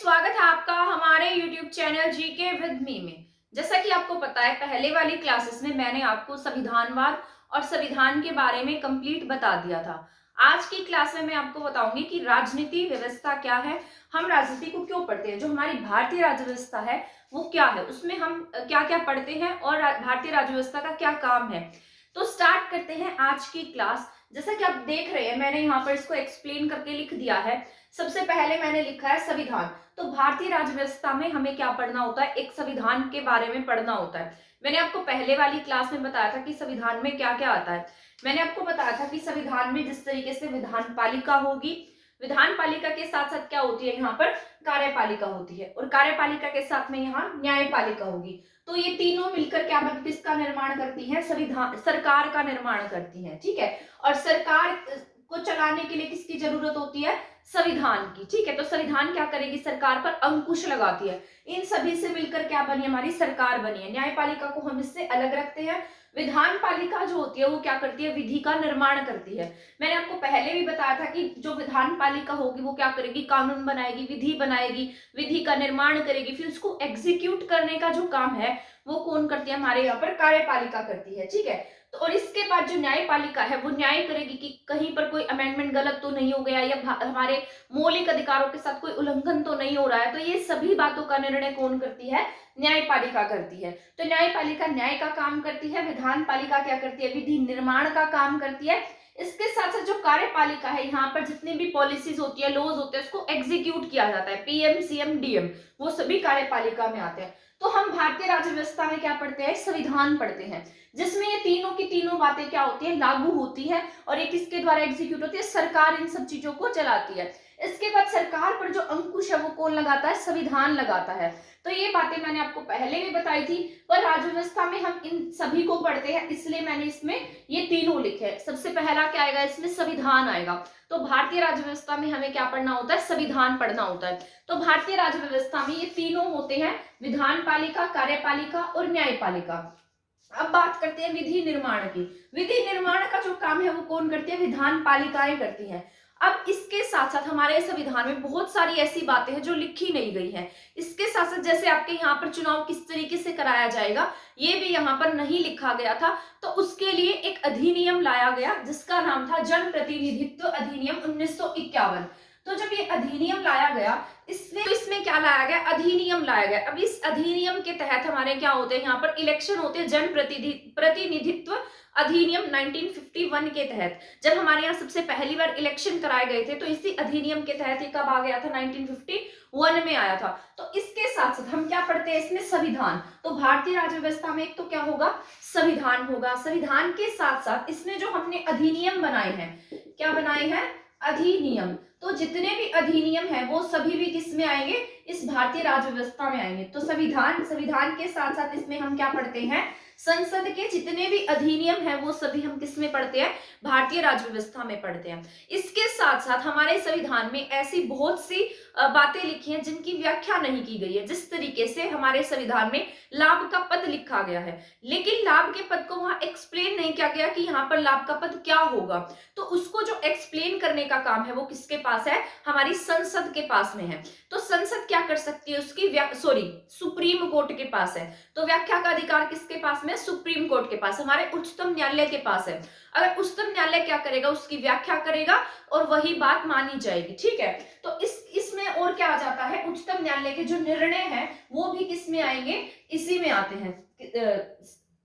स्वागत है आपका हमारे YouTube channel GK with me में। जैसा कि आपको पता है, पहले वाली क्लासेस में मैंने आपको संविधानवाद और संविधान के बारे में कंप्लीट बता दिया था। आज की क्लास में मैं आपको बताऊंगी कि राजनीति व्यवस्था क्या है, हम राजनीति को क्यों पढ़ते हैं, जो हमारी भारतीय राज्य व्यवस्था है वो क्या है, उसमें हम क्या क्या पढ़ते हैं और भारतीय राज्य व्यवस्था का क्या काम है। तो स्टार्ट करते हैं आज की क्लास। जैसा कि आप देख रहे हैं, मैंने यहाँ पर इसको एक्सप्लेन करके लिख दिया है। सबसे पहले मैंने लिखा है संविधान। तो भारतीय राज्य व्यवस्था में हमें क्या पढ़ना होता है, एक संविधान के बारे में पढ़ना होता है। मैंने आपको पहले वाली क्लास में बताया था कि संविधान में क्या क्या आता है। मैंने आपको बताया था कि संविधान में जिस तरीके से विधान पालिका होगी, विधान पालिका के साथ साथ क्या होती है, यहाँ पर कार्यपालिका होती है, और कार्यपालिका के साथ में यहाँ न्यायपालिका होगी। तो ये तीनों मिलकर क्या किसका निर्माण करती है, संविधान, सरकार का निर्माण करती है। ठीक है, और सरकार को चलाने के लिए किसकी जरूरत होती है, संविधान की। ठीक है, तो संविधान क्या करेगी, सरकार पर अंकुश लगाती है। इन सभी से मिलकर क्या बनी, हमारी सरकार बनी है। न्यायपालिका को हम इससे अलग रखते हैं। विधान पालिका जो होती है वो क्या करती है, विधि का निर्माण करती है। मैंने आपको पहले भी बताया था कि जो विधान पालिका होगी वो क्या करेगी, कानून बनाएगी, विधि बनाएगी, विधि का निर्माण करेगी, फिर उसको एग्जीक्यूट करने का जो काम है वो कौन करती है, हमारे यहाँ पर कार्यपालिका करती है। ठीक है, तो और इसके बाद जो न्यायपालिका है वो न्याय करेगी कि कहीं पर कोई अमेंडमेंट गलत तो नहीं हो गया, या हमारे मौलिक अधिकारों के साथ कोई उल्लंघन तो नहीं हो रहा है। तो ये सभी बातों का निर्णय कौन करती है, न्यायपालिका करती है। तो न्यायपालिका न्याय का काम करती है, विधान पालिका क्या करती है, विधि निर्माण का काम करती है। इसके साथ साथ जो कार्यपालिका है, यहाँ पर जितनी भी पॉलिसीज होती है, लॉज होते हैं, उसको एग्जीक्यूट किया जाता है। पीएम, सीएम, डीएम, वो सभी कार्यपालिका में आते हैं। तो हम भारतीय राज्य व्यवस्था में क्या पढ़ते हैं, संविधान पढ़ते हैं, जिसमें ये तीनों की तीनों बातें क्या होती है, लागू होती है, और ये किसके द्वारा एग्जीक्यूट होती है, सरकार इन सब चीजों को चलाती है। इसके बाद सरकार पर जो अंकुश है वो कौन लगाता है, संविधान लगाता है। तो ये बातें मैंने आपको पहले भी बताई थी, पर राज्य व्यवस्था में हम इन सभी को पढ़ते हैं, इसलिए मैंने इसमें ये तीनों लिखे हैं। सबसे पहला क्या आएगा, इसमें संविधान आएगा। तो भारतीय राज्य व्यवस्था में हमें क्या पढ़ना होता है, संविधान पढ़ना होता है। तो भारतीय राज्य व्यवस्था में ये तीनों होते हैं, विधान पालिका, कार्यपालिका और न्यायपालिका। अब बात करते हैं विधि निर्माण की। विधि निर्माण का जो काम है वो कौन करती है, विधान पालिकाएं करती हैं। अब इसके साथ साथ हमारे संविधान में बहुत सारी ऐसी बातें हैं जो लिखी नहीं गई हैं। इसके साथ साथ जैसे आपके यहाँ पर चुनाव किस तरीके से कराया जाएगा ये भी यहाँ पर नहीं लिखा गया था। तो उसके लिए एक अधिनियम लाया गया जिसका नाम था जन प्रतिनिधित्व अधिनियम 1951। तो जब ये अधिनियम लाया गया, इसमें क्या लाया गया, अधिनियम लाया गया। अब इस अधिनियम के तहत हमारे क्या होते हैं, यहाँ पर इलेक्शन होते हैं, जन प्रतिनिधित्व अधिनियम 1951 के तहत। जब हमारे यहाँ सबसे पहली बार इलेक्शन कराए गए थे तो इसी अधिनियम के तहत ही कब आ गया था, 1951 में आया था। तो इसके साथ साथ हम क्या पढ़ते हैं, इसमें संविधान। तो भारतीय राज्य व्यवस्था में एक तो क्या होगा, संविधान होगा। संविधान के साथ साथ इसमें जो हमने अधिनियम बनाए हैं, क्या बनाए हैं, अधिनियम। तो जितने भी अधिनियम हैं वो सभी भी किस में आएंगे, इस भारतीय राज्य व्यवस्था में आएंगे। तो संविधान के साथ साथ इसमें हम क्या पढ़ते हैं, संसद के जितने भी अधिनियम हैं वो सभी हम किस में पढ़ते हैं, भारतीय राज्य व्यवस्था में पढ़ते हैं। इसके साथ साथ हमारे संविधान में ऐसी बहुत सी बातें लिखी हैं जिनकी व्याख्या नहीं की गई है। जिस तरीके से हमारे संविधान में लाभ का पद लिखा गया है, लेकिन लाभ के पद को वहां एक्सप्लेन नहीं किया गया कि यहाँ पर लाभ का पद क्या होगा। तो उसको जो एक्सप्लेन करने का काम है वो किसके पास है, हमारी संसद के पास में है। तो संसद क्या कर सकती है, उसकी सुप्रीम कोर्ट के पास है। तो व्याख्या का अधिकार किसके पास में, सुप्रीम कोर्ट के पास, हमारे उच्चतम न्यायालय के पास है। अगर उच्चतम न्यायालय क्या करेगा, उसकी व्याख्या करेगा और वही बात मानी जाएगी। ठीक है, तो इसमें और क्या आ जाता है, उच्चतम न्यायालय के जो निर्णय हैं वो भी किस में आएंगे, इसी में आते हैं,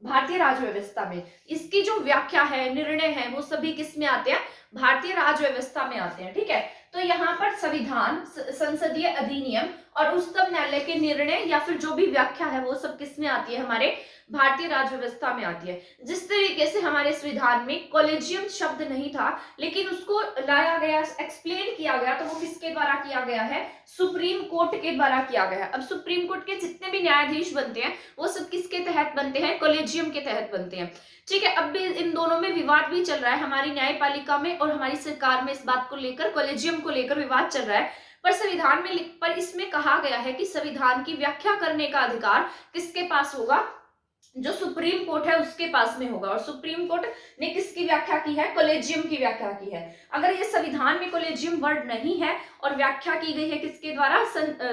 भारतीय राज्य व्यवस्था में। इसकी जो व्याख्या है, निर्णय है, वो सभी किस में आते हैं, भारतीय राज्य व्यवस्था में आते हैं। ठीक है, तो यहाँ पर संविधान, संसदीय अधिनियम और उच्चतम न्यायालय के निर्णय या फिर जो भी व्याख्या है वो सब किस में आती है, हमारे भारतीय राज्य व्यवस्था में आती है। जिस तरीके से हमारे संविधान में कॉलेजियम शब्द नहीं था, लेकिन उसको लाया गया, एक्सप्लेन किया गया, तो वो किसके द्वारा किया गया है, सुप्रीम कोर्ट के द्वारा किया गया है। अब सुप्रीम कोर्ट के जितने भी न्यायाधीश बनते हैं वो सब किसके तहत बनते हैं, कॉलेजियम के तहत बनते हैं। ठीक है, अब भी इन दोनों में विवाद भी चल रहा है, हमारी न्यायपालिका में और हमारी सरकार में इस बात को लेकर, कॉलेजियम को लेकर विवाद चल रहा है। पर संविधान में पर इसमें कहा गया है कि संविधान की व्याख्या करने का अधिकार किसके पास होगा, जो सुप्रीम कोर्ट है उसके पास में होगा। और सुप्रीम कोर्ट ने किसकी व्याख्या की है, कॉलेजियम की व्याख्या की है। अगर ये संविधान में कॉलेजियम वर्ड नहीं है और व्याख्या की गई है किसके द्वारा,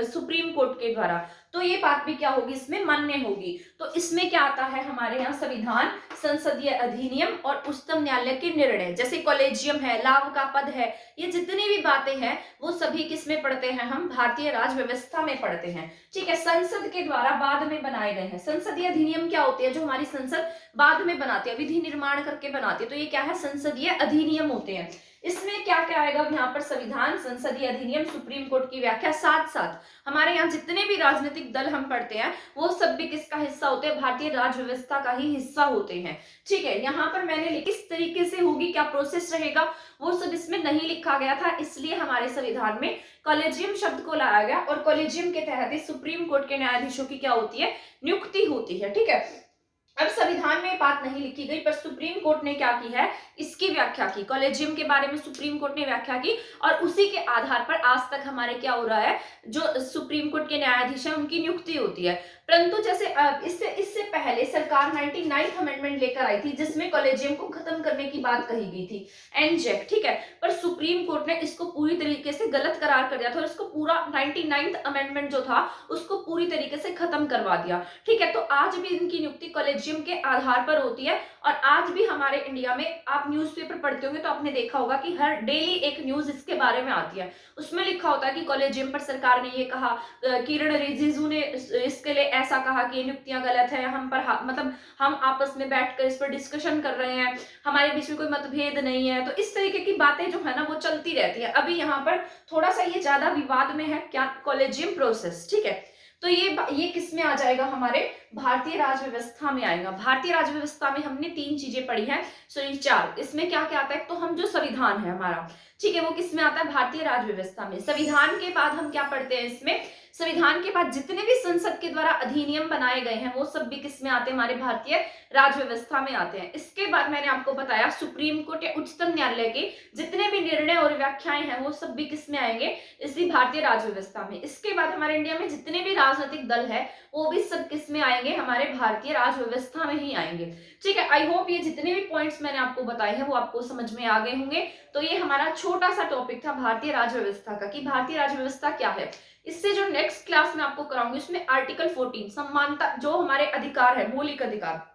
सुप्रीम कोर्ट के द्वारा। तो ये बात भी क्या होगी, इसमें मान्य होगी। तो इसमें क्या आता है हमारे यहाँ, संविधान, संसदीय अधिनियम और उच्चतम न्यायालय के निर्णय, जैसे कॉलेजियम है, लाभ का पद है, ये जितनी भी बातें हैं वो सभी किस में पढ़ते हैं, हम भारतीय राज व्यवस्था में पढ़ते हैं। ठीक है, संसद के द्वारा बाद में बनाए गए हैं। संसदीय अधिनियम क्या होते हैं, जो हमारी संसद बाद में बनाती है, विधि निर्माण करके बनाती है, तो ये क्या है, संसदीय अधिनियम होते हैं। इसमें क्या क्या आएगा यहाँ पर, संविधान, संसदीय अधिनियम, सुप्रीम कोर्ट की व्याख्या, साथ साथ हमारे यहाँ जितने भी राजनीतिक दल हम पढ़ते हैं वो सब भी किसका हिस्सा होते हैं, भारतीय राज व्यवस्था का ही हिस्सा होते हैं। ठीक है, यहाँ पर मैंने किस तरीके से होगी, क्या प्रोसेस रहेगा, वो सब इसमें नहीं लिखा गया था, इसलिए हमारे संविधान में कॉलेजियम शब्द को लाया गया और कॉलेजियम के तहत ही सुप्रीम कोर्ट के न्यायाधीशों की क्या होती है, नियुक्ति होती है। ठीक है, अब संविधान में बात नहीं लिखी गई पर सुप्रीम कोर्ट ने क्या की है, इसकी व्याख्या की, कॉलेजियम के बारे में सुप्रीम कोर्ट ने व्याख्या की और उसी के आधार पर आज तक हमारे क्या हो रहा है, जो सुप्रीम कोर्ट के न्यायाधीश हैं उनकी नियुक्ति होती है। परंतु जैसे इससे पहले सरकार 99th अमेंडमेंट लेकर आई थी जिसमें कॉलेजियम को खत्म करने की बात कही गई थी, एनजेक। ठीक है, पर सुप्रीम कोर्ट ने इसको पूरी तरीके से गलत करार कर दिया था और इसको पूरा 99th अमेंडमेंट जो था उसको पूरी तरीके से खत्म करवा दिया। ठीक है, तो आज भी इनकी नियुक्ति कॉलेजियम के आधार पर होती है और आज भी हमारे इंडिया में आप न्यूज़पेपर पढ़ते होंगे तो आपने देखा होगा कि हर डेली एक न्यूज इसके बारे में आती है, उसमें लिखा होता है कि कॉलेजियम पर सरकार ने ये कहा, किरण रिजिजू ने इसके लिए ऐसा कहा कि ये नियुक्तियां गलत है, हम पर मतलब हम आपस में बैठकर इस पर डिस्कशन कर रहे हैं, हमारे बीच में कोई मतभेद नहीं है। तो इस तरीके की बातें जो है ना वो चलती रहती है। अभी यहाँ पर थोड़ा सा ये ज्यादा विवाद में है, क्या, कॉलेजियम प्रोसेस। ठीक है, तो ये किस में आ जाएगा, हमारे भारतीय राज व्यवस्था में आएगा। भारतीय राज व्यवस्था में हमने 3 चीजें पढ़ी हैं, सॉरी 4। इसमें क्या क्या आता है, तो हम जो संविधान है हमारा, ठीक है, वो किस में आता है, भारतीय राज व्यवस्था में। संविधान के बाद हम क्या पढ़ते हैं इसमें, संविधान के बाद जितने भी संसद के द्वारा अधिनियम बनाए गए हैं वो सब भी किस में आते हैं, हमारे भारतीय राज व्यवस्था में आते हैं। इसके बाद मैंने आपको बताया सुप्रीम कोर्ट या उच्चतम न्यायालय के जितने भी निर्णय और व्याख्याएं हैं वो सब भी किस में आएंगे, इसी भारतीय राज व्यवस्था में। इसके बाद हमारे इंडिया में जितने भी राजनीतिक दल है वो भी सब किस में आएंगे, हमारे भारतीय राज व्यवस्था में ही आएंगे। ठीक है, आई होप ये जितने भी पॉइंट्स मैंने आपको बताए हैं वो आपको समझ में आ गए होंगे। तो ये हमारा छोटा सा टॉपिक था भारतीय राज व्यवस्था का, कि भारतीय राज व्यवस्था क्या है। इससे जो नेक्स्ट क्लास में आपको कराऊंगी उसमें आर्टिकल 14 समानता, जो हमारे अधिकार है, मौलिक अधिकार,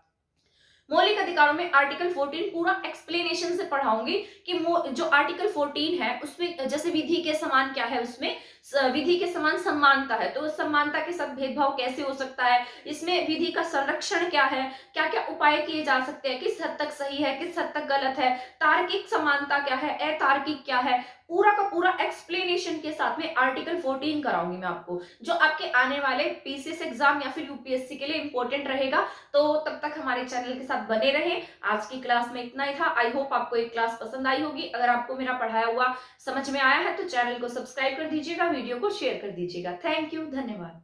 मौलिक अधिकारों में आर्टिकल 14 पूरा एक्सप्लेनेशन से पढ़ाऊंगी कि जो आर्टिकल 14 है उसमें जैसे विधि के समान क्या है, उसमें विधि के समान समानता है, तो समानता के साथ भेदभाव कैसे हो सकता है, इसमें विधि का संरक्षण क्या है, क्या क्या उपाय किए जा सकते हैं, किस हद तक सही है, किस हद तक गलत है, तार्किक समानता क्या है, अतार्किक क्या है, पूरा का पूरा एक्सप्लेनेशन के साथ में आर्टिकल 14 कराऊंगी मैं आपको, जो आपके आने वाले पीसीएस एग्जाम या फिर यूपीएससी के लिए इंपॉर्टेंट रहेगा। तो तब तक हमारे चैनल के साथ बने रहे। आज की क्लास में इतना ही था। आई होप आपको एक क्लास पसंद आई होगी। अगर आपको मेरा पढ़ाया हुआ समझ में आया है तो चैनल को सब्सक्राइब कर दीजिएगा, वीडियो को शेयर कर दीजिएगा। थैंक यू, धन्यवाद।